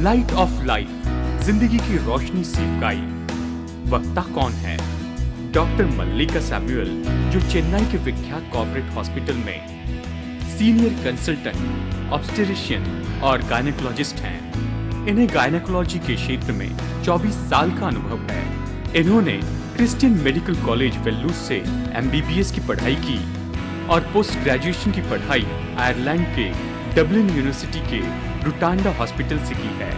Light of life, जिंदगी की रोशनी सिपकाई। वक्ता कौन है? डॉक्टर मल्लिका सैमुअल, जो चेन्नई के विख्यात कॉर्पोरेट हॉस्पिटल में सीनियर कंसल्टेंट, ऑब्स्टेट्रिशियन और गायनेकोलॉजिस्ट हैं। इन्हें गायनेकोलॉजी के क्षेत्र में 24 साल का अनुभव है। इन्होंने क्रिश्चियन मेडिकल कॉलेज वेल्लूर से MBBS की पढ़ाई की और पोस्ट ग्रेजुएशन की पढ़ाई आयरलैंड के डबलिन यूनिवर्सिटी के रुटांडा हॉस्पिटल से की है।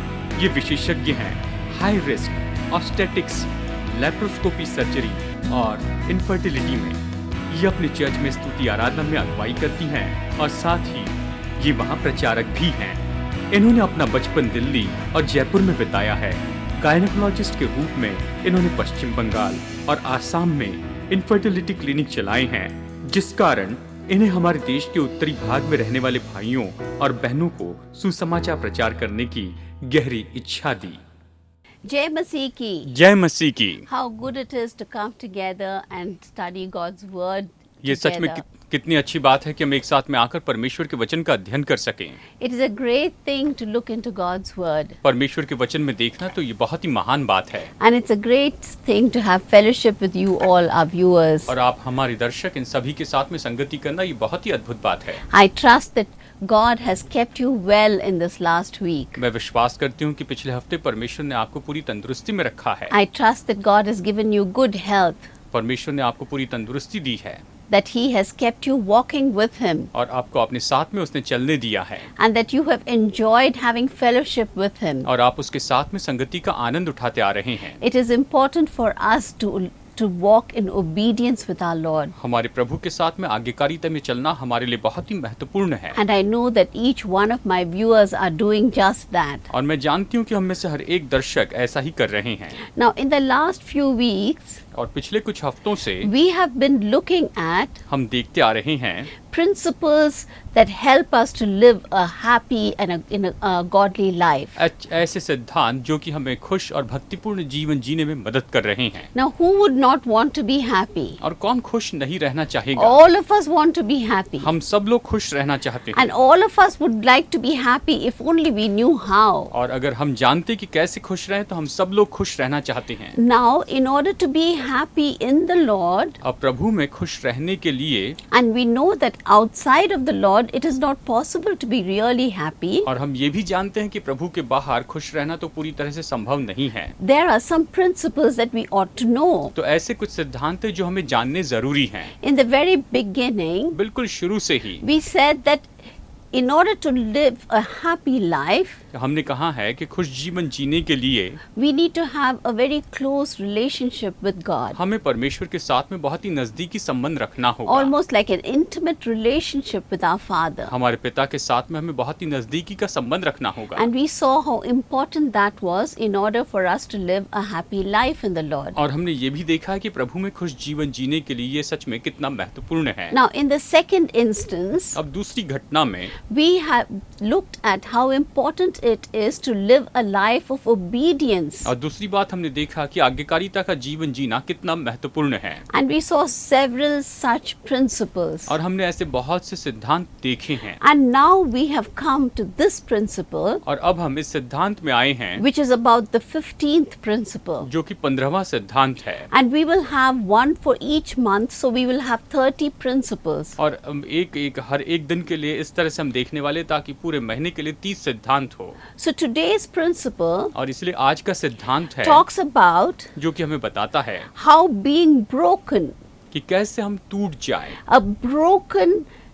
ये विशेषज्ञ हैं high risk obstetrics, laparoscopy surgery और इनफर्टिलिटी में। ये अपने चर्च में स्तुति आराधना में अगुवाई करती हैं और साथ ही ये वहाँ प्रचारक भी हैं। इन्होंने अपना बचपन दिल्ली और जयपुर में बिताया है। गायनेकोलॉजिस्ट के रूप में इन्होंने पश्चिम बंगाल और आसाम में इनफर्टिलिटी क्लिनिक चलाए हैं, जिस कारण इन्हें हमारे देश के उत्तरी भाग में रहने वाले भाइयों और बहनों को सुसमाचार प्रचार करने की गहरी इच्छा दी। जय मसीह की। जय मसीह की। How good it is to come together and study God's word. ये सच में कितनी अच्छी बात है कि हम एक साथ में आकर परमेश्वर के वचन का अध्ययन कर सकें। It is a great thing to look into God's word. परमेश्वर के वचन में देखना तो ये बहुत ही महान बात है। And it's a great thing to have fellowship with you all, our viewers. और आप हमारे दर्शक इन सभी के साथ में संगति करना ये बहुत ही अद्भुत बात है। I trust that God has kept you well in this last week. मैं विश्वास करती हूँ कि पिछले हफ्ते परमेश्वर ने आपको पूरी तंदुरुस्ती में रखा है। I trust that God has given you good health. परमेश्वर ने आपको पूरी तंदुरुस्ती दी है। That He has kept you walking with Him. और आपको अपने साथ में उसने चलने दिया है। And that you have enjoyed having fellowship with Him. और आप उसके साथ में संगति का आनंद उठाते आ रहे हैं। It is important for us to walk in obedience with our Lord. हमारे प्रभु के साथ में आज्ञाकारिता में चलना हमारे लिए बहुत ही महत्वपूर्ण है। And I know that each one of my viewers are doing just that. और मैं जानती हूँ कि हम में से हर एक दर्शक ऐसा ही कर रहे हैं। Now, in the last few weeks, और पिछले कुछ हफ्तों से we have been looking at हम देखते आ रहे हैं principles that help us to live a happy and in a godly life. ऐसे सिद्धांत जो कि हमें खुश और भक्तिपूर्ण जीवन जीने में मदद कर रहे हैं। Now, who would not want to be happy? और कौन खुश नहीं रहना चाहेगा? All of us want to be happy. हम सब लोग खुश रहना चाहते हैं। And all of us would like to be happy if only we knew how. और अगर हम जानते कि कैसे खुश रहें तो हम सब लोग खुश रहना चाहते हैं। Now, in order to be happy in the Lord, अब प्रभु में खुश रहने के लिए, and we know that outside of the Lord it is not possible to be really happy. और हम ये भी जानते हैं कि प्रभु के बाहर खुश रहना तो पूरी तरह से संभव नहीं है। There are some principles that we ought to know. तो ऐसे कुछ सिद्धांत हैं जो हमें जानने जरूरी हैं। In the very beginning, बिल्कुल शुरू से ही we said that in order to live a happy life, हमने कहा है कि खुश जीवन जीने के लिए we need to have a very close relationship with God. हमें परमेश्वर के साथ में बहुत ही नजदीकी संबंध रखना होगा। Almost like an intimate relationship with our Father. हमारे पिता के साथ में हमें बहुत ही नजदीकी का संबंध रखना होगा। And we saw how important that was in order for us to live a happy life in the Lord. और हमने ये भी देखा है कि प्रभु में खुश जीवन जीने के लिए ये सच में कितना महत्वपूर्ण है। Now, in the second instance, अब दूसरी घटना में we have looked at how important it is to live a life of obedience. और दूसरी बात हमने देखा कि आज्ञाकारिता का जीवन जीना कितना महत्वपूर्ण है। And we saw several such principles. और हमने ऐसे बहुत से सिद्धांत देखे हैं। And now we have come to this principle, और अब हम इस सिद्धांत में आए हैं which is about the 15th principle. जो कि 15वां सिद्धांत है। And we will have one for each month, so we will have 30 principles. और हर एक दिन के लिए इस तरह से हम देखने वाले ताकि पूरे महीने के लिए 30 सिद्धांत हो। So today's principle और इसलिए आज का सिद्धांत है talks about जो कि हमें बताता है how being broken, कि कैसे हम टूट जाएं।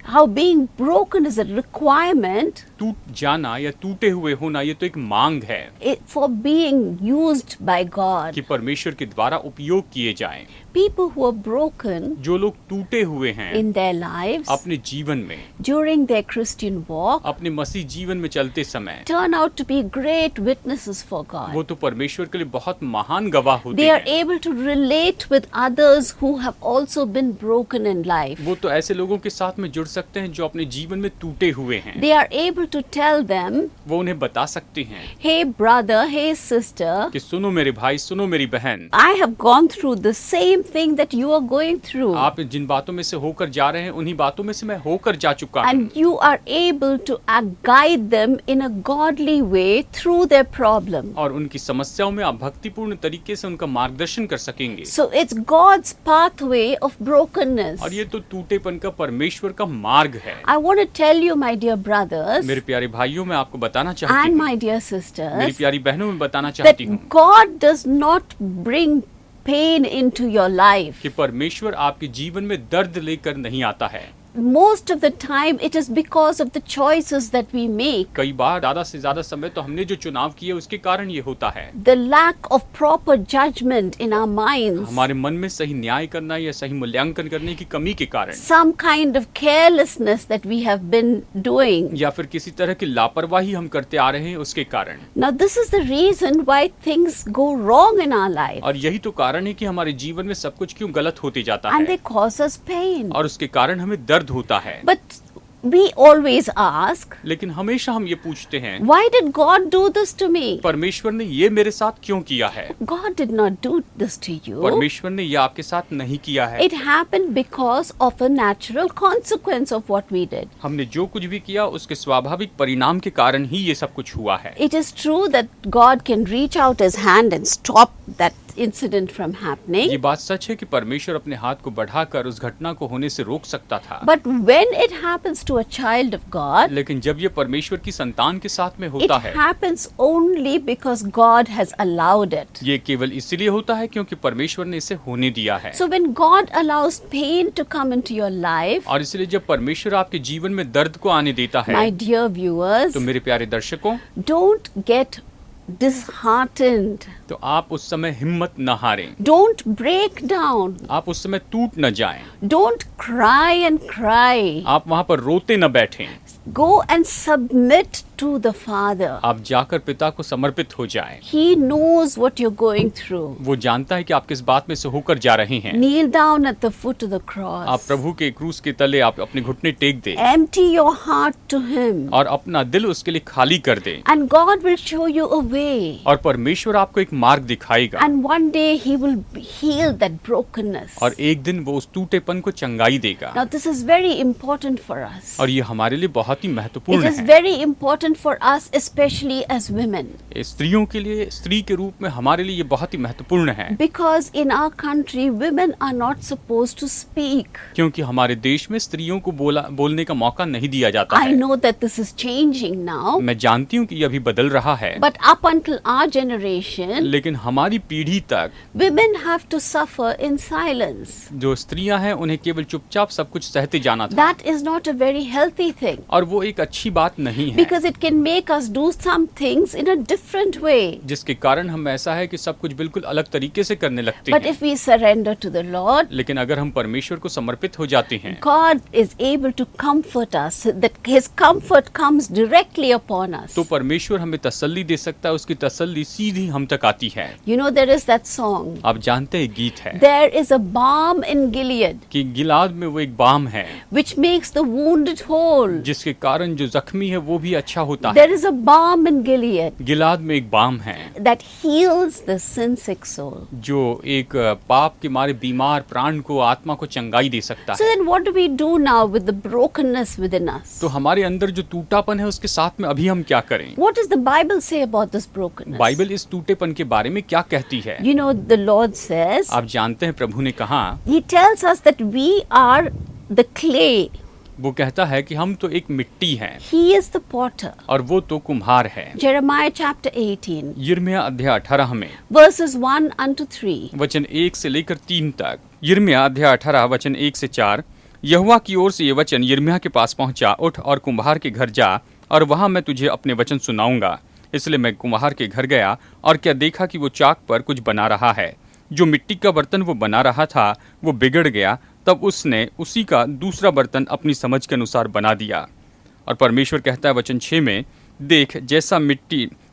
how being broken is a requirement टूट जाना या टूटे हुए होना ये तो एक मांग है for being used by God. कि परमेश्वर के द्वारा उपयोग किए जाएं। People who are broken जो लोग टूटे हुए हैं in their lives अपने जीवन में, during their Christian walk, अपने मसीह जीवन में चलते समय turn out to be great witnesses for God. वो तो परमेश्वर के लिए बहुत महान गवाह होते They are हैं। able to relate with others who have also been broken in life. वो तो ऐसे लोगों के साथ में जुड़ सकते हैं जो अपने जीवन में टूटे हुए हैं। They are able to tell them, वो उन्हें बता सकते हैं hey brother, hey sister, कि सुनो मेरे भाई, सुनो मेरी बहन, I have gone through the same thing that you are going through. आप जिन बातों में से होकर जा रहे हैं उन्हीं बातों में से मैं होकर जा चुका हूँ। And you are able to guide them in a godly way through their problem. और उनकी समस्याओं में आप भक्तिपूर्ण तरीके से उनका मार्गदर्शन कर सकेंगे। So it's God's pathway of brokenness. और ये तो टूटेपन का परमेश्वर का मार्ग है। I want to tell you, my dear brothers मेरे प्यारे भाइयों, मैं आपको बताना चाहती and हूँ, my dear मेरी sisters, प्यारी बहनों में बताना that चाहती हूँ God does not bring pain into your life. कि परमेश्वर आपके जीवन में दर्द लेकर नहीं आता है। Most of the time it is because of the choices that we make. कई बार ज्यादा से ज्यादा समय तो हमने जो चुनाव किए उसके कारण ये होता है। The lack of proper judgment in our minds. हमारे मन में सही न्याय करना या सही मूल्यांकन करने की कमी के कारण, Some kind of carelessness that we have been doing. या फिर किसी तरह की लापरवाही हम करते आ रहे हैं उसके कारण। Now this is the reason why things go wrong in our life. और यही तो कारण है कि हमारे जीवन में सब कुछ क्यों गलत होते जाता And है they cause us pain. और उसके कारण हमें दर्द होता है। But we always ask, लेकिन हमेशा हम ये पूछते हैं, why did God do this to me? परमेश्वर ने ये मेरे साथ क्यों किया है? God did not do this to you. परमेश्वर ने ये आपके साथ नहीं किया है। It happened because of a natural consequence of what we did. हमने जो कुछ भी किया उसके स्वाभाविक परिणाम के कारण ही ये सब कुछ हुआ है। It is true that God can reach out his hand and stop that incident from ये happening. बात सच है कि परमेश्वर अपने हाथ को बढ़ाकर उस घटना को होने से रोक सकता था। But when it happens to a child of God, लेकिन जब ये परमेश्वर की संतान के साथ में it होता है, happens only because God has allowed it. ये केवल इसलिए होता है क्योंकि परमेश्वर ने इसे होने दिया है। So when God allows pain to come into your life, और इसलिए जब परमेश्वर आपके जीवन में दर्द को आने देता है, my dear viewers, तो मेरे प्यारे दर्शकों, don't get disheartened. तो आप उस समय हिम्मत न हारें, Don't break down. आप उस समय टूट न जाएं, Don't cry and cry. आप वहाँ पर रोते न बैठें, Go and submit to the Father. आप जाकर पिता को समर्पित हो जाएं। He knows what you're going through. वो जानता है कि आप किस बात में से होकर जा रहे हैं। Kneel down at the foot of the आप cross. प्रभु के क्रूस के तले आप अपने घुटने टेक दें Empty your heart to Him. और अपना दिल उसके लिए खाली कर दें, And God will show you a way. और परमेश्वर आपको एक मार्ग दिखाएगा, And one day He will heal that brokenness. और एक दिन वो उस टूटेपन को चंगाई देगा। Now this is very important for us. और ये हमारे लिए बहुत ही It महत्वपूर्ण is है। very important for us, especially as women. स्त्रियों के लिए, स्त्री के रूप में हमारे लिए ये बहुत ही महत्वपूर्ण है, Because in our country, women are not supposed to speak. क्योंकि हमारे देश में स्त्रियों को बोलने का मौका नहीं दिया जाता I है। know that this is changing now. मैं जानती हूँ कि ये अभी बदल रहा है, But up until our generation, लेकिन हमारी पीढ़ी तक women have to suffer in silence. जो स्त्रियां हैं उन्हें केवल चुपचाप सब कुछ सहते जाना था, That is not a very healthy thing. और वो एक अच्छी बात नहीं है, Because it can make us do some things in a different way. जिसके कारण हम ऐसा है कि सब कुछ बिल्कुल अलग तरीके से करने लगते But हैं। if we surrender to the Lord, लेकिन अगर हम परमेश्वर को समर्पित हो जाते हैं, God is able to comfort us, that His comfort comes directly upon us. तो परमेश्वर हमें तसल्ली दे सकता है, उसकी तसल्ली सीधी हम तक आती है। You know, there is that song, आप जानते हैं गीत है there is a balm in Gilead, कि गिलाद में वो एक बाम है which makes the wounded whole. जिसके कारण जो जख्मी है वो भी अच्छा होता है। There is a balm in Gilead गिलाद में एक बाम है that heals the sin-sick soul. जो एक पाप के मारे बीमार प्राण को, आत्मा को चंगाई दे सकता So है। then what do we do now with the brokenness within us? तो हमारे अंदर जो टूटापन है उसके साथ में अभी हम क्या करें? What does the Bible say about this brokenness? Bible इस टूटेपन के बारे में क्या कहती है? You know, the Lord says, आप जानते हैं प्रभु ने कहा, He tells us that we are the clay. वो कहता है कि हम तो एक मिट्टी हैं He is the potter. और वो तो कुम्हार है। Jeremiah chapter 18, यिर्मयाह अध्याय 18 में verses 1 unto 3. वचन 1 से लेकर 3 तक। यिर्मयाह अध्याय 18 वचन 1 से 4। यहोवा की ओर से ये वचन यिर्मयाह के पास पहुंचा, उठ और कुम्हार के घर जा और वहां मैं तुझे अपने वचन सुनाऊंगा। इसलिए मैं कुम्हार के घर गया और क्या देखा कि वो चाक पर कुछ बना रहा है। जो मिट्टी का बर्तन वो बना रहा था वो बिगड़ गया, तब उसने उसी का दूसरा बर्तन अपनी समझ के अनुसार बना दिया। और परमेश्वर कहता है वचन 6 में, देख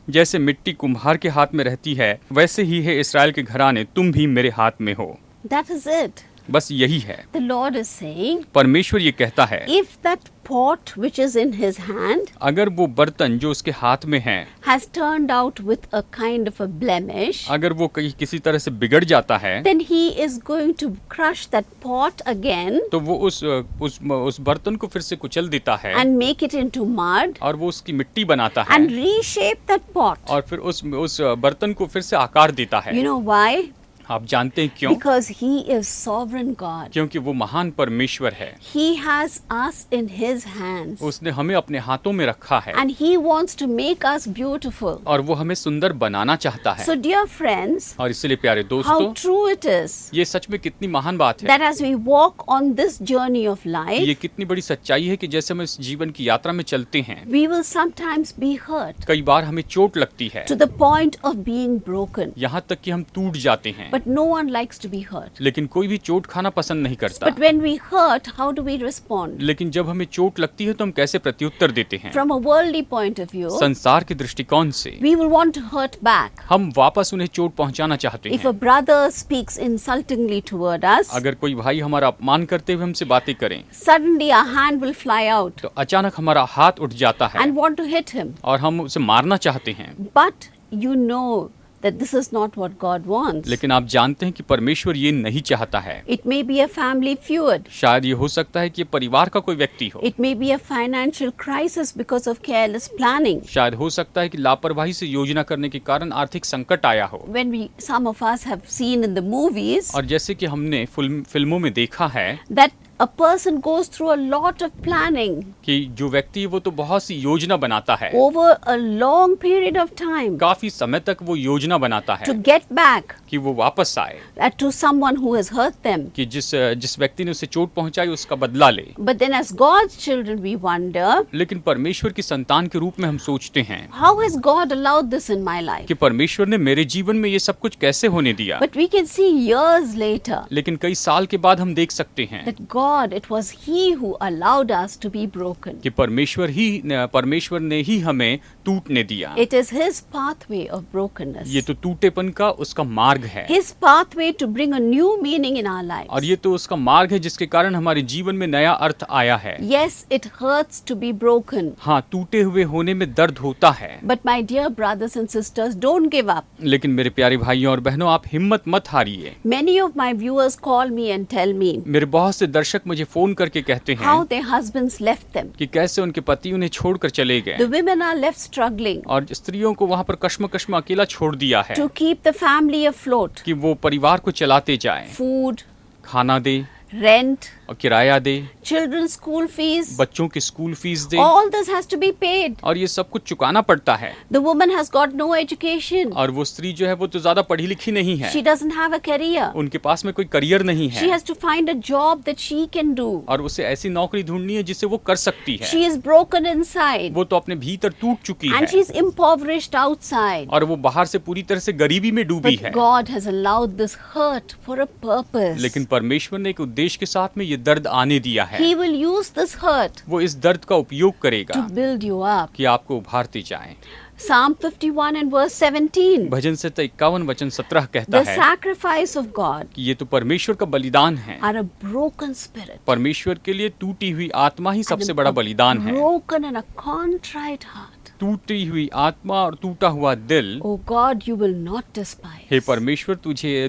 जैसे मिट्टी कुम्हार के हाथ में रहती है, वैसे ही है इस्राएल के घराने, तुम भी मेरे हाथ में हो। That is it. बस यही है। The Lord is saying, परमेश्वर ये कहता है, if that pot which is in his hand अगर वो बर्तन जो उसके हाथ में है has turned out with a kind of a blemish, अगर वो किसी तरह से बिगड़ जाता है, then he is going to crush that pot again तो वो उस बर्तन को फिर से कुचल देता है and make it into mud और वो उसकी मिट्टी बनाता है and reshape that pot. और फिर उस बर्तन को फिर से आकार देता है। You know why? आप जानते हैं क्यों? Because he is sovereign God. क्योंकि वो महान परमेश्वर है। He has us in his hands. उसने हमें अपने हाथों में रखा है And he wants to make us beautiful. और वो हमें सुंदर बनाना चाहता है। So dear friends, और इसलिए प्यारे how दोस्तों, true it is ये सच में कितनी महान बात है, that as we walk on this journey of ये life, कितनी बड़ी सच्चाई है कि जैसे हम इस जीवन की यात्रा में चलते हैं, we will sometimes be hurt कई बार हमें चोट लगती है, to the point of being broken. यहाँ तक कि हम टूट जाते हैं। But no one likes to be hurt. लेकिन कोई भी चोट खाना पसंद नहीं करता। But when we hurt, how do we respond? लेकिन जब हमें चोट लगती है तो हम कैसे प्रत्युत्तर देते हैं? From a worldly point of view, संसार के दृष्टिकोण से we will want to hurt back. हम वापस उन्हें चोट पहुंचाना चाहते If a हैं। brother speaks insultingly toward us, अगर कोई भाई हमारा अपमान करते हुए हमसे बातें करें suddenly our hand will fly out तो अचानक हमारा हाथ उठ जाता है and want to hit him. और हम उसे मारना चाहते हैं। But you know that this is not what God wants. लेकिन आप जानते हैं कि परमेश्वर ये नहीं चाहता है। It may be a family feud. शायद ये हो सकता है कि ये परिवार का कोई व्यक्ति हो, It may be a financial crisis because of careless planning. शायद हो सकता है कि लापरवाही से योजना करने के कारण आर्थिक संकट आया हो। When some of us have seen in the movies और जैसे कि हमने फिल्मों में देखा है that a person goes through a lot of planning कि जो व्यक्ति है वो तो बहुत सी योजना बनाता है, over a long period of time काफी समय तक वो योजना बनाता है to get back कि वो वापस आए, to someone who has hurt them. कि जिस व्यक्ति ने उसे चोट पहुंचाई उसका बदला ले। But then as God's children we wonder, लेकिन परमेश्वर की संतान के रूप में हम सोचते हैं how has God allowed this in my life? कि परमेश्वर ने मेरे जीवन में ये सब कुछ कैसे होने दिया। But we can see years later लेकिन कई साल के बाद हम देख सकते हैं that God, it was He who allowed us to be broken. कि परमेश्वर ने ही हमें टूटने दिया। It is His pathway of brokenness. ये तो टूटेपन का उसका मार्ग है His pathway to bring a new meaning in our lives. और ये तो उसका मार्ग है जिसके कारण हमारे जीवन में नया अर्थ आया है। Yes, it hurts to be broken. हाँ, टूटे हुए होने में दर्द होता है। But my dear brothers and sisters, don't give up. लेकिन मेरे प्यारे भाइयों और बहनों, आप हिम्मत मत हारिए। Many of my viewers call me and tell me मेरे बहुत से दर्शक मुझे फोन करके कहते हैं how their husbands left them. कि कैसे उनके पति उन्हें छोड़कर चले The गए women are left struggling और स्त्रियों को वहाँ पर कश्मकश में अकेला छोड़ दिया है to keep the family afloat. कि वो परिवार को चलाते जाएं, Food, खाना दे rent, और किराया दे, children's school fees, बच्चों की school fees they, all this has to be paid. और ये सब कुछ चुकाना पड़ता है। The woman has got no education. और वो स्त्री जो है वो तो ज्यादा पढ़ी लिखी नहीं है, She doesn't have a career. उनके पास में कोई करियर नहीं She है has to find a job that she can do. और उसे ऐसी नौकरी ढूंढनी है जिससे वो कर सकती है। She is broken inside वो तो अपने भीतर टूट चुकी है and she's impoverished outside. और वो बाहर से पूरी तरह से गरीबी में डूबी But है। God has allowed this hurt for a purpose. लेकिन परमेश्वर ने एक उद्देश्य के साथ में ये दर्द आने दिया है। He will use this hurt वो इस दर्द का उपयोग to करेगा build you up. कि आपको उभारते जाएं। Psalm 51 and verse 17. भजन से 51 वचन 17 कहता The है sacrifice of God कि ये तो परमेश्वर का बलिदान है। are a broken spirit, परमेश्वर के लिए टूटी हुई आत्मा ही सबसे बड़ा बलिदान है। broken and a contrite heart. टूटी हुई आत्मा और टूटा हुआ दिल, Oh God, you will not despise. हे परमेश्वर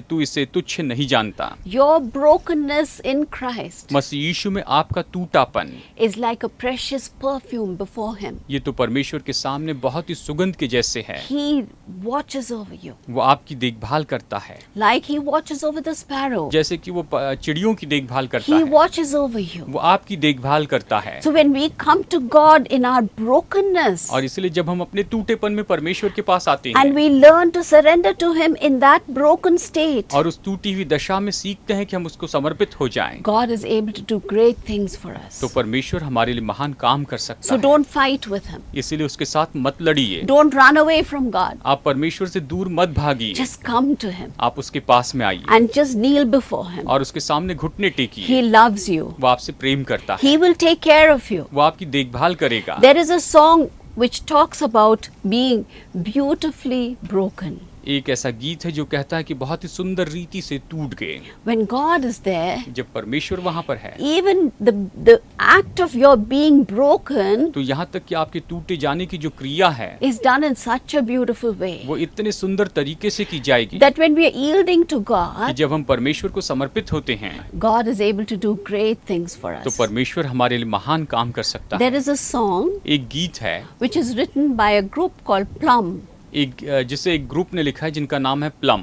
तू इसे तुच्छ नहीं जानता। Your brokenness in Christ मसीह यीशु में आपका टूटापन is like a precious perfume before Him. ये तो परमेश्वर के सामने बहुत ही सुगंध के जैसे है। He watches over you वो आपकी देखभाल करता है like He watches over the sparrow. जैसे कि वो चिड़ियों की देखभाल करता He है, watches over you. वो आपकी देखभाल करता है। So when we come to God in our brokenness और इसलिए जब हम अपने टूटेपन में परमेश्वर के पास आते हैं and we learn to surrender to Him in that broken state, और उस टूटी हुई दशा में सीखते हैं कि हम उसको समर्पित हो जाएं, God is able to do great things for us. तो परमेश्वर हमारे लिए महान काम कर सकता So है। don't fight with Him. इसीलिए उसके साथ मत लड़िए, Don't run away from God. आप परमेश्वर से दूर मत भागिए, Just come to Him आप उसके पास में आइए and just kneel before Him. और उसके सामने घुटने टेकिए। He loves you. वो आपसे प्रेम करता है, He will take care of you. वो आपकी देखभाल करेगा। There is a song which talks about being beautifully broken. एक ऐसा गीत है जो कहता है कि बहुत ही सुंदर रीति से टूट गए। When God is there, जब परमेश्वर वहाँ पर है even the act of your being broken तो यहाँ तक कि आपके टूटे जाने की जो क्रिया है is done in such a beautiful way वो इतने सुंदर तरीके से की जाएगी that when we are yielding to कि God, जब हम परमेश्वर को समर्पित होते हैं God is able to do great things for तो us. परमेश्वर हमारे लिए महान काम कर सकता There है। is a song एक गीत है which is written by a group called Plum, जिसे एक ग्रुप ने लिखा है जिनका नाम है प्लम,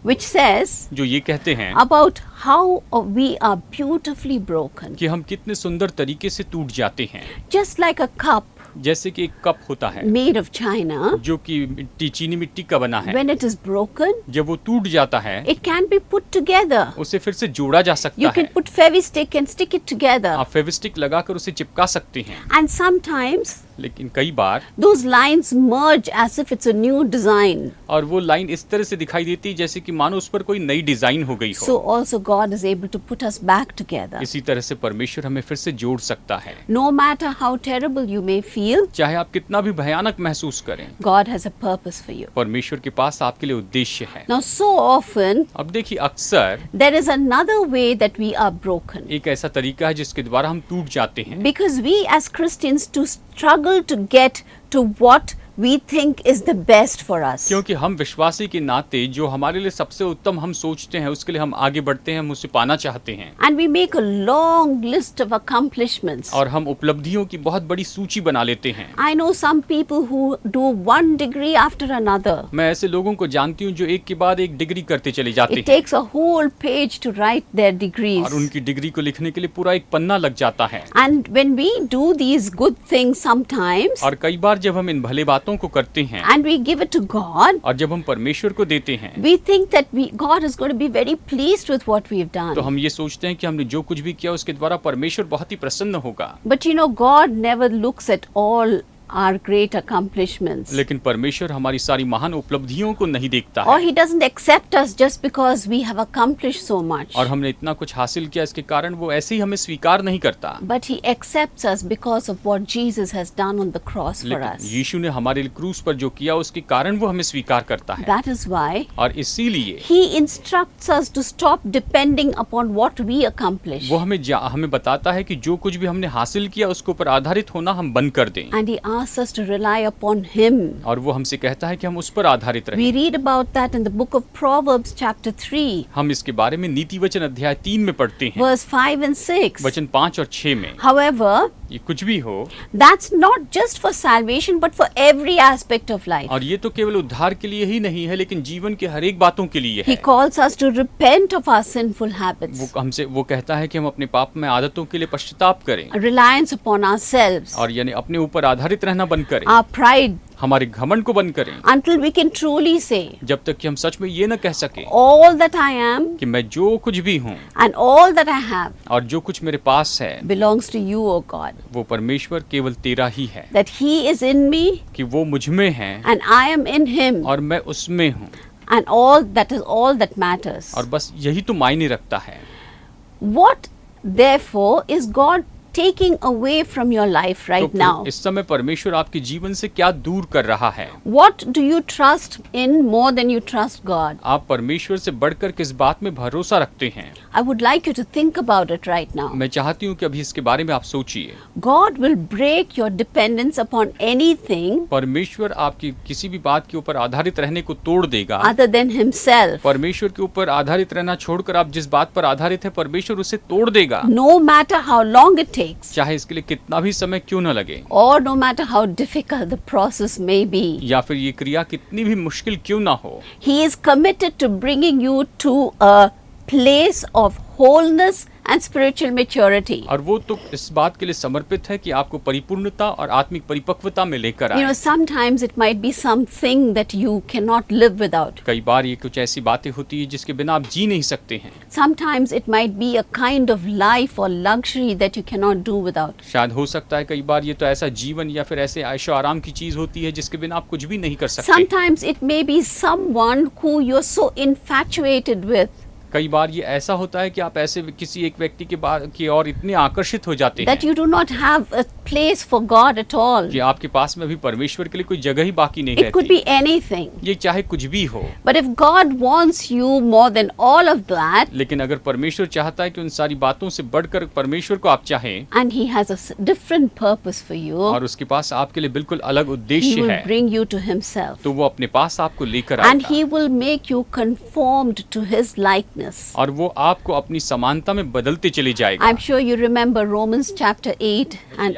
which says जो ये कहते हैं about how we are beautifully broken. कि हम कितने सुंदर तरीके से टूट जाते हैं। Just like a cup जैसे कि एक कप होता है made of china, जो कि चीनी मिट्टी का बना है, when it is broken, जब वो टूट जाता है it can be put together. उसे फिर से जोड़ा जा सकता You है। can put fevistick and stick it together. आप फेविस्टिक लगाकर उसे चिपका सकते हैं, And sometimes लेकिन कई बार those lines merge as if it's a new design. और वो लाइन इस तरह से दिखाई देती है जैसे कि मानो उस पर कोई नई डिजाइन हो गई So हो। also God is able to put us back together. इसी तरह से परमेश्वर हमें फिर से जोड़ सकता है। No matter how terrible you may feel, चाहे आप कितना भी भयानक महसूस करें, God has a purpose for you. परमेश्वर के पास आपके लिए उद्देश्य है। Now so often अब देखिए अक्सर there is another way that we are broken. एक ऐसा तरीका है जिसके द्वारा हम टूट जाते हैं, Because we as Christians to struggle to get to what we think is the best for us. क्योंकि हम विश्वासी के नाते जो हमारे लिए सबसे उत्तम हम सोचते हैं उसके लिए हम आगे बढ़ते हैं, हम उसे पाना चाहते हैं And we make a long list of accomplishments. और हम उपलब्धियों की बहुत बड़ी सूची बना लेते हैं। I know some people who do one degree after another. मैं ऐसे लोगों को जानती हूँ जो एक के बाद एक डिग्री करते चले जाते It हैं takes a whole page to write their degrees. और उनकी डिग्री को लिखने के लिए पूरा एक पन्ना लग जाता है। And when we do these good things sometimes, और कई बार जब हम इन भले बातों को करते हैं and we give it to God, और जब हम परमेश्वर को देते हैं we think that God is going to be very pleased with what we've तो done. हम ये सोचते हैं कि हमने जो कुछ भी किया उसके द्वारा परमेश्वर बहुत ही प्रसन्न होगा। But you know, God never looks at all our great accomplishments. लेकिन परमेश्वर हमारी सारी महान उपलब्धियों को नहीं देखता Or है He doesn't accept us just because we have accomplished so much. और हमने इतना कुछ हासिल किया इसके कारण वो ऐसे ही हमें स्वीकार नहीं करता। But He accepts us because of what Jesus has done on the cross for लेकिन us. यीशु ने हमारे लिए क्रूस पर जो किया उसके कारण वो हमें स्वीकार करता है That is why और इसीलिए He instructs us to stop depending upon what we accomplish. वो हमें बताता है कि जो कुछ भी हमने हासिल किया उसके ऊपर आधारित होना हम बंद कर दें And He asks us to rely upon Him. और वो हमसे कहता है कि हम उस पर आधारित We रहें। read about that in the book of Proverbs chapter 3, हम इसके बारे में नीति वचन अध्याय 3 में पढ़ते हैं, verse 5 and 6. वचन 5 और 6 में। However, ये कुछ भी हो that's not just for salvation but for every aspect of life. और ये तो केवल उद्धार के लिए ही नहीं है लेकिन जीवन के हर एक बातों के लिए He है। calls us to repent of our sinful habits, वो कहता है कि हम अपने पाप में आदतों के लिए पश्चाताप करें a reliance upon ourselves, और यानी अपने ऊपर आधारित रहना बंद करें, our pride, हमारे घमंड को बंद करें, until we can truly say, जब तक कि हम सच में ये न कह सके all that I am कि मैं जो कुछ भी हूँ and all that I have और जो कुछ मेरे पास है belongs to you, O God. वो परमेश्वर केवल तेरा ही है, That He is in me कि वो मुझ में है and I am in Him, और मैं उसमें हूँ and all that is all that matters. और बस यही तो मायने रखता है। What therefore is God taking away from your life तो right फिर now? इस समय परमेश्वर आपके जीवन से क्या दूर कर रहा है? What do you trust in more than you trust God? आप परमेश्वर से बढ़कर किस बात में भरोसा रखते हैं? I would like you to think about it right now. मैं चाहती हूँ कि अभी इसके बारे में आप सोचिए। God will break your dependence upon anything परमेश्वर आपकी किसी भी बात के ऊपर आधारित रहने को तोड़ देगा। other than Himself, परमेश्वर के ऊपर आधारित रहना छोड़कर आप जिस बात पर आधारित है परमेश्वर उसे तोड़ देगा, no matter how long it takes, चाहे इसके लिए कितना भी समय क्यों न लगे or no matter how difficult the process may be. या फिर ये क्रिया कितनी भी मुश्किल क्यों ना हो। He is committed to bringing you to a place of wholeness and spiritual maturity. और वो तो इस बात के लिए समर्पित है कि आपको परिपूर्णता और आत्मिक परिपक्वता में लेकर You know, आए। sometimes it might be something that you cannot live without. कई बार ये कुछ ऐसी बातें होती है जिसके बिना आप जी नहीं सकते हैं। Sometimes it might be a kind of life or luxury that you cannot do without. शायद हो सकता है कई बार ये तो ऐसा जीवन या फिर ऐसे ऐशो आराम की चीज होती है जिसके बिना आप कुछ भी नहीं कर सकते। Sometimes it may be someone who you're so infatuated with कई बार ये ऐसा होता है कि आप ऐसे किसी एक व्यक्ति की ओर इतने आकर्षित हो जाते that हैं you do not have a place for God at all. कि आपके पास में अभी परमेश्वर के लिए कोई जगह ही बाकी नहीं It could रहती। be anything. ये चाहे कुछ भी हो, But if God wants you more than all of that, लेकिन अगर परमेश्वर चाहता है कि उन सारी बातों से बढ़कर परमेश्वर को आप चाहें, and He has a different purpose for you, और उसके पास आपके लिए बिल्कुल अलग He उद्देश्य will है, bring you to Himself. तो वो अपने पास आपको लेकर And आएगा He will make you conformed to His likeness. और वो आपको अपनी समानता में बदलते चले जाएगा। I'm sure you remember Romans chapter 8 and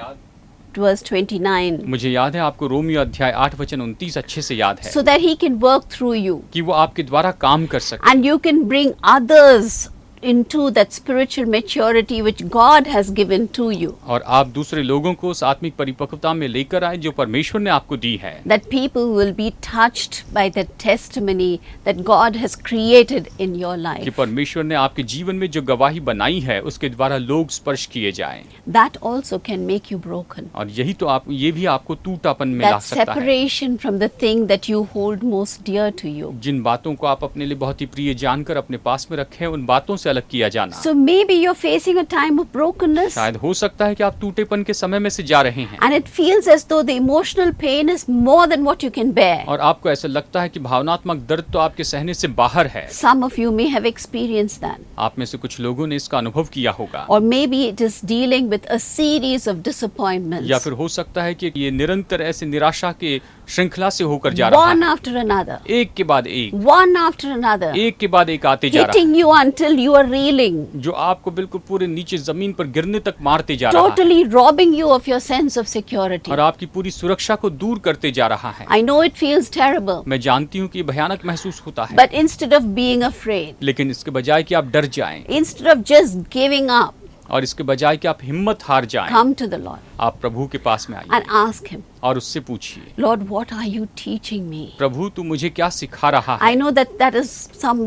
verse 29. मुझे याद है, आपको रोमियो अध्याय 8 वचन 29 अच्छे से याद है So that He can work through you. कि वो आपके द्वारा काम कर सकते And you can bring others into that spiritual maturity which God has given to you. और आप दूसरे लोगों को उस आत्मिक परिपक्वता में लेकर आए जो परमेश्वर ने आपको दी है, That people will be touched by the testimony that God has created in your कि life. परमेश्वर ने आपके जीवन में जो गवाही बनाई है उसके द्वारा लोग स्पर्श किए जाएं। That also can make you broken. और यही तो आप, ये भी आपको टूटापन में ला That सकता है। separation from the thing that you hold most dear to you. जिन बातों को आप अपने लिए बहुत ही प्रिय जानकर अपने पास में रखे, उन बातों से अलग किया जाना। So maybe you're facing a time of brokenness शायद हो सकता है कि आप टूटेपन के समय में से जा रहे हैं and it feels as though the emotional pain is more than what you can bear. और आपको ऐसा लगता है कि भावनात्मक दर्द तो आपके सहने से बाहर है। Some of you may have experienced that. आप में से कुछ लोगों ने इसका अनुभव किया होगा, Or maybe it is dealing with a series of disappointments. या फिर हो सकता है कि ये निरंतर ऐसे निराशा के श्रृंखला से होकर जा रहा One है, after another. एक के बाद एक, One after another. एक के बाद एक आते जा रहा Hitting you until you are reeling. है, जो आपको बिल्कुल पूरे नीचे जमीन पर गिरने तक मारते जा रहा है Totally robbing you of your sense of security. और आपकी पूरी सुरक्षा को दूर करते जा रहा है। I know it feels terrible. मैं जानती हूँ कि ये भयानक महसूस होता है, But instead of being afraid, लेकिन इसके बजाय कि आप डर जाएं instead of just giving up, और इसके बजाय कि आप हिम्मत हार जाएं, come to the Lord आप प्रभु के पास में आइए and ask Him, और उससे पूछिए, Lord, what are you teaching me? प्रभु तू मुझे क्या सिखा रहा है। I know that that is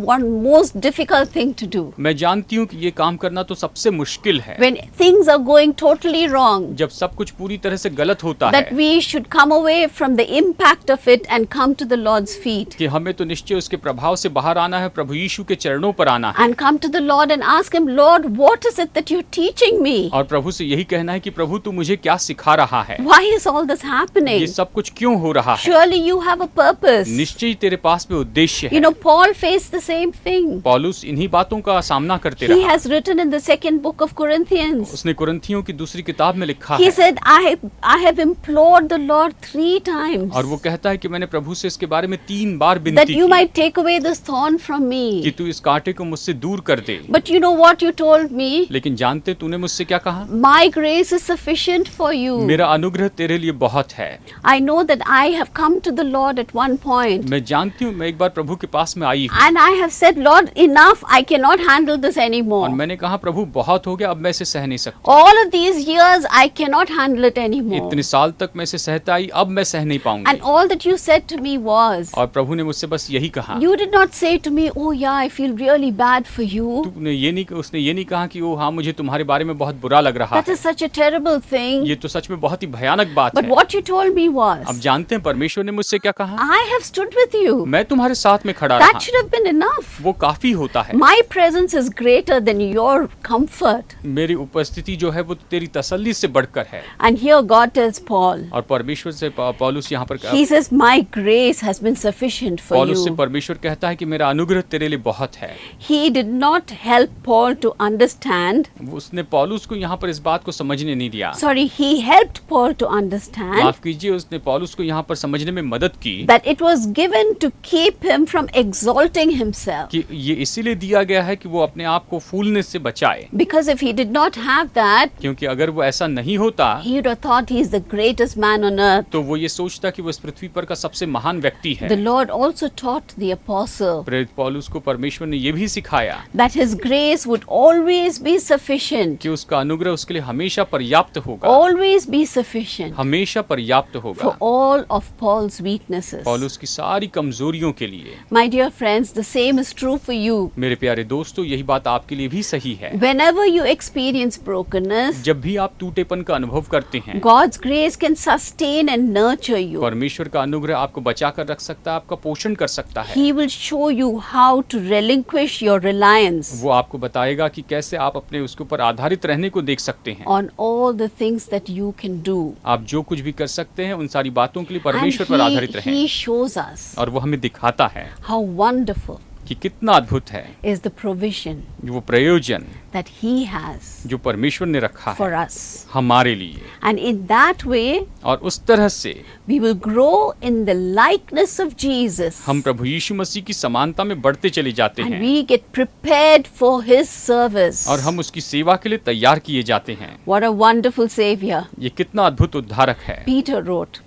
one most difficult thing to do. मैं जानती हूँ कि ये काम करना तो सबसे मुश्किल है, When things are going totally wrong, जब सब कुछ पूरी तरह से गलत होता that है, we should come away from the impact of it and come to the Lord's feet कि हमें तो निश्चय उसके प्रभाव से बाहर आना है, प्रभु यीशु के चरणों पर आना है and come to the Lord and ask Him, Lord, what is it that you're teaching me? और प्रभु से यही कहना है कि प्रभु तू मुझे क्या सिखा रहा है, Why is all this happening? ये सब कुछ क्यों हो रहा है। Surely you have a purpose. निश्चय ही तेरे पास में उद्देश्य You है। know, Paul faced the same thing. पौलुस इन्हीं बातों का सामना करते He रहा। has written in the second book of Corinthians. उसने कुरिन्थियों की दूसरी किताब में लिखा He है said, I have implored the Lord 3 times और वो कहता है कि मैंने प्रभु से इसके बारे में 3 बार that विनती you की might take away this thorn from कि me. तू इस कांटे को मुझसे दूर कर दे। But you know what you told me? लेकिन जानते तूने मुझसे क्या कहा, My grace is sufficient for you. मेरा अनुग्रह तेरे लिए बहुत है। I know that I have come to the Lord at one point मैं जानती हूँ, मैं एक बार प्रभु के पास में आई हूँ and I have said, Lord, enough, I cannot handle this और anymore. मैंने कहा प्रभु बहुत हो गया, अब मैं इसे सह नहीं सकता। All of these years, I cannot handle it anymore. इतने साल तक मैं इसे सहता आई, अब मैं सह नहीं पाऊंगी। And all that you said to me was, और प्रभु ने मुझसे बस यही कहा, you did not say to me, oh yeah, I feel really bad for you. तूने ये नहीं, उसने ये नहीं कहा कि ओ हाँ मुझे तुम्हारे बारे में बहुत बुरा लग रहा That है। is such a terrible thing. ये तो सच में बहुत ही भयानक बात But है। what you told me अब was, जानते हैं परमेश्वर ने मुझसे क्या कहा, I have stood with you. मैं तुम्हारे साथ में खड़ा That रहा, should have been enough. वो काफी होता है। My presence is greater than your comfort. मेरी उपस्थिति जो है वो तेरी तसल्ली से बढ़कर है। And here God tells Paul, और परमेश्वर से पौलुस यहाँ पर he says, my grace has been sufficient for पौलुस से you. परमेश्वर कहता है कि मेरा अनुग्रह तेरे लिए बहुत है। He did not help Paul to understand. उसने पौलुस को यहाँ पर इस बात को समझने नहीं दिया। Sorry, he helped Paul to understand माफ कीजिए, उसने पौलुस को यहाँ पर समझने में मदद की that it was given to keep him from exalting himself. कि ये इसीलिए दिया गया है कि वो अपने आप को फूलने से बचाए, Because if he did not have that, क्योंकि अगर वो ऐसा नहीं होता he would have thought he is the greatest man on earth. तो वो ये सोचता कि वो इस पृथ्वी पर का सबसे महान व्यक्ति है। The Lord also taught the apostle प्रेरित पौलुस को परमेश्वर ने ये भी सिखाया that his grace would always be sufficient. कि उसका अनुग्रह उसके लिए हमेशा पर्याप्त होगा, Always be sufficient. हमेशा पर्याप्त for होगा all of Paul's weaknesses. पौलुस की सारी कमजोरियों के लिए। My dear friends, the same is true for you. मेरे प्यारे दोस्तों, यही बात आपके लिए भी सही है। Whenever you experience brokenness, जब भी आप टूटेपन का अनुभव करते हैं, God's grace can sustain and nurture you. परमेश्वर का अनुग्रह आपको बचा कर रख सकता है, आपका पोषण कर सकता है। He will show you how to relinquish your reliance वो आपको बताएगा कि कैसे आप अपने उसके ऊपर आधारित रहने को देख सकते हैं। on all the things that you can do. आप जो कुछ भी कर सकते हैं उन सारी बातों के लिए And परमेश्वर पर आधारित रहें। he shows us और वो हमें दिखाता है how wonderful कि कितना अद्भुत है is the provision वो प्रयोजन that he has जो परमेश्वर ने रखा for है us. हमारे लिए। And in that way, और उस तरह से we will grow in the likeness of Jesus. हम प्रभु यीशु मसीह की समानता में बढ़ते चले जाते And हैं we get prepared for his service. और हम उसकी सेवा के लिए तैयार किए जाते हैं। What a wonderful Savior. ये कितना अद्भुत उद्धारक है। Peter wrote,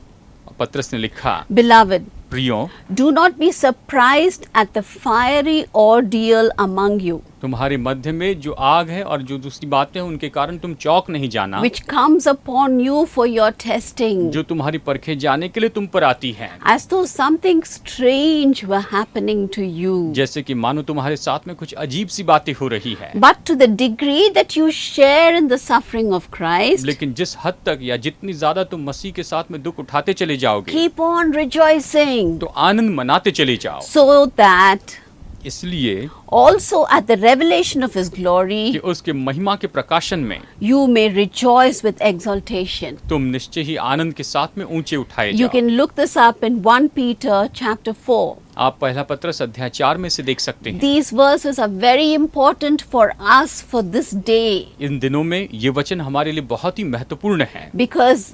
पत्रस ने लिखा, Beloved, प्रियो, do not be surprised at the fiery ordeal among you, तुम्हारे मध्य में जो आग है और जो दूसरी बातें हैं उनके कारण तुम चौक नहीं जाना, which comes upon you for your testing, जो तुम्हारी परखे जाने के लिए तुम पर आती है, as though something strange were happening to you. जैसे कि मानो तुम्हारे साथ में कुछ अजीब सी बातें हो रही है। But to the degree that you share in the suffering of Christ, लेकिन जिस हद तक या जितनी ज्यादा तुम मसीह के साथ में दुख उठाते चले जाओगे, keep on rejoicing, तो आनंद मनाते चले जाओ, so that इसलिए also at the revelation of his कि glory उसके महिमा के प्रकाशन में you may rejoice with exaltation. तुम निश्चय ही आनंद के साथ में ऊंचे उठाए You जाओ। can look this up in 1 Peter chapter 4. आप पहला पत्रस अध्याय 4 में से देख सकते हैं। These verses are very important for us for this day, इन दिनों में ये वचन हमारे लिए बहुत ही महत्वपूर्ण है, because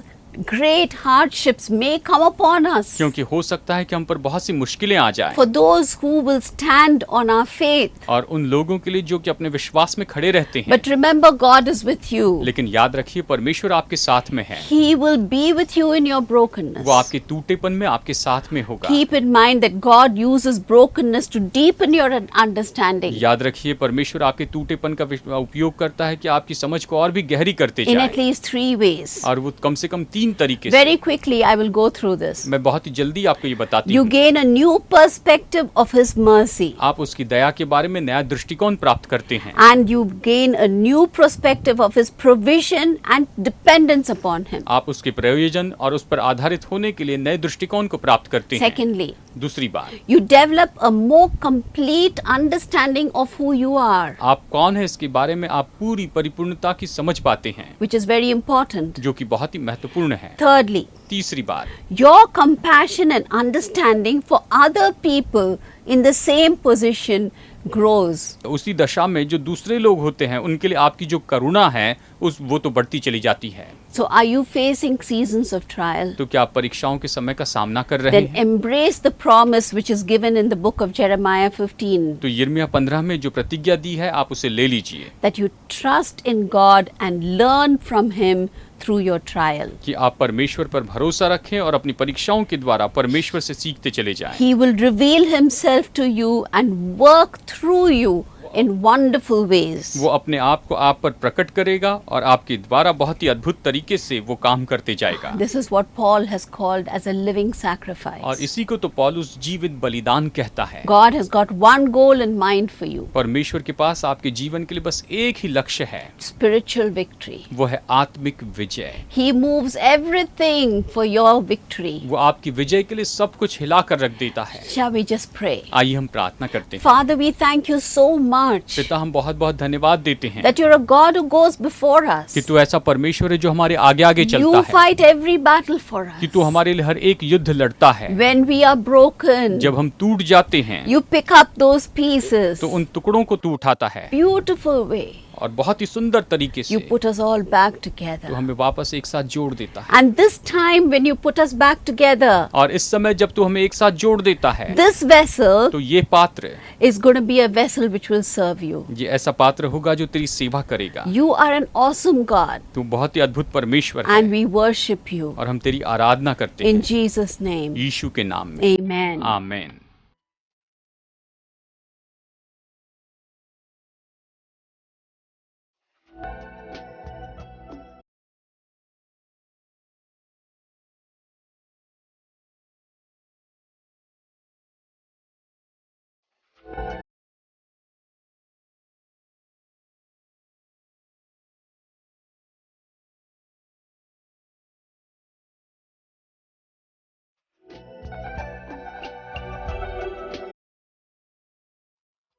great hardships may come upon us. क्योंकि हो सकता है कि हम पर बहुत सी मुश्किलें आ जाएं। For those who will stand on our faith. और उन लोगों के लिए जो कि अपने विश्वास में खड़े रहते हैं। But remember, God is with you. लेकिन याद रखिए परमेश्वर आपके साथ में है। He will be with you in your brokenness. वो आपके टूटेपन में आपके साथ में होगा। Keep in mind that God uses brokenness to deepen your understanding. याद रखिए परमेश्वर आपके टूटेपन का उपयोग करता है कि आपकी समझ को और भी गहरी करते In जाए। at least 3 ways. और वो कम से कम 3 तरीके Very से। quickly, I will go through this. मैं बहुत ही जल्दी आपको ये बताती You हूँ। gain a new perspective of His mercy, आप उसकी दया के बारे में नया दृष्टिकोण प्राप्त करते हैं and you gain a new perspective of His provision and dependence upon Him. आप उसके प्रयोजन और उस पर आधारित होने के लिए नए दृष्टिकोण को प्राप्त करते हैं। Secondly, दूसरी बात, you develop a more complete understanding of who you are, आप कौन है इसके बारे में आप पूरी परिपूर्णता की समझ पाते हैं, which is very important. जो कि बहुत ही महत्वपूर्ण है। Thirdly, तीसरी बात, your compassion and understanding for other people in the same position grows. उसी दशा में जो दूसरे लोग होते हैं उनके लिए आपकी जो करुणा है वो तो बढ़ती चली जाती है। So are you facing seasons of trial? तो क्या आप परीक्षाओं के समय का सामना कर रहे Then हैं? embrace the promise which is given in the book of Jeremiah 15, तो यिर्मयाह 15 में जो प्रतिज्ञा दी है आप उसे ले लीजिए that you trust in God and learn from Him through your trial. कि आप परमेश्वर पर भरोसा रखें और अपनी परीक्षाओं के द्वारा परमेश्वर से सीखते चले जाएं। He will reveal Himself to you and work through you in wonderful ways. वो अपने आप को आप पर प्रकट करेगा और आपके द्वारा बहुत ही अद्भुत तरीके से वो काम करते जाएगा। This is what Paul has called as a living और sacrifice. इसी को तो पौलुस जीवित बलिदान कहता है। God has got one goal in mind for you, परमेश्वर के पास आपके जीवन के लिए बस एक ही लक्ष्य है, spiritual victory. वो है आत्मिक विजय। He moves everything for your victory. वो आपकी विजय के लिए सब कुछ हिला कर रख देता है। Shall we just pray? आइए हम प्रार्थना करते हैं। Father, we thank you so much पिता, हम बहुत बहुत धन्यवाद देते हैं that you're a God who goes before us. कि तू ऐसा परमेश्वर है जो हमारे आगे आगे चलता You है, fight every battle for कि us. तू हमारे लिए हर एक युद्ध लड़ता है। When we are broken, जब हम टूट जाते हैं you pick up those pieces. तो उन टुकड़ों को तू उठाता है Beautiful way. और बहुत ही सुंदर तरीके से You put us all back तू together. हमें वापस एक साथ जोड़ देता है। And this time when you put us back together, और इस समय जब तू हमें एक साथ जोड़ देता है this vessel तो ये पात्र, is going to be a vessel which will serve you. ये ऐसा पात्र होगा जो तेरी सेवा करेगा। You are an awesome God, तू बहुत ही अद्भुत परमेश्वर है and we worship you. और हम तेरी आराधना करते In हैं Jesus' name, यीशु के नाम में। amen. आमीन।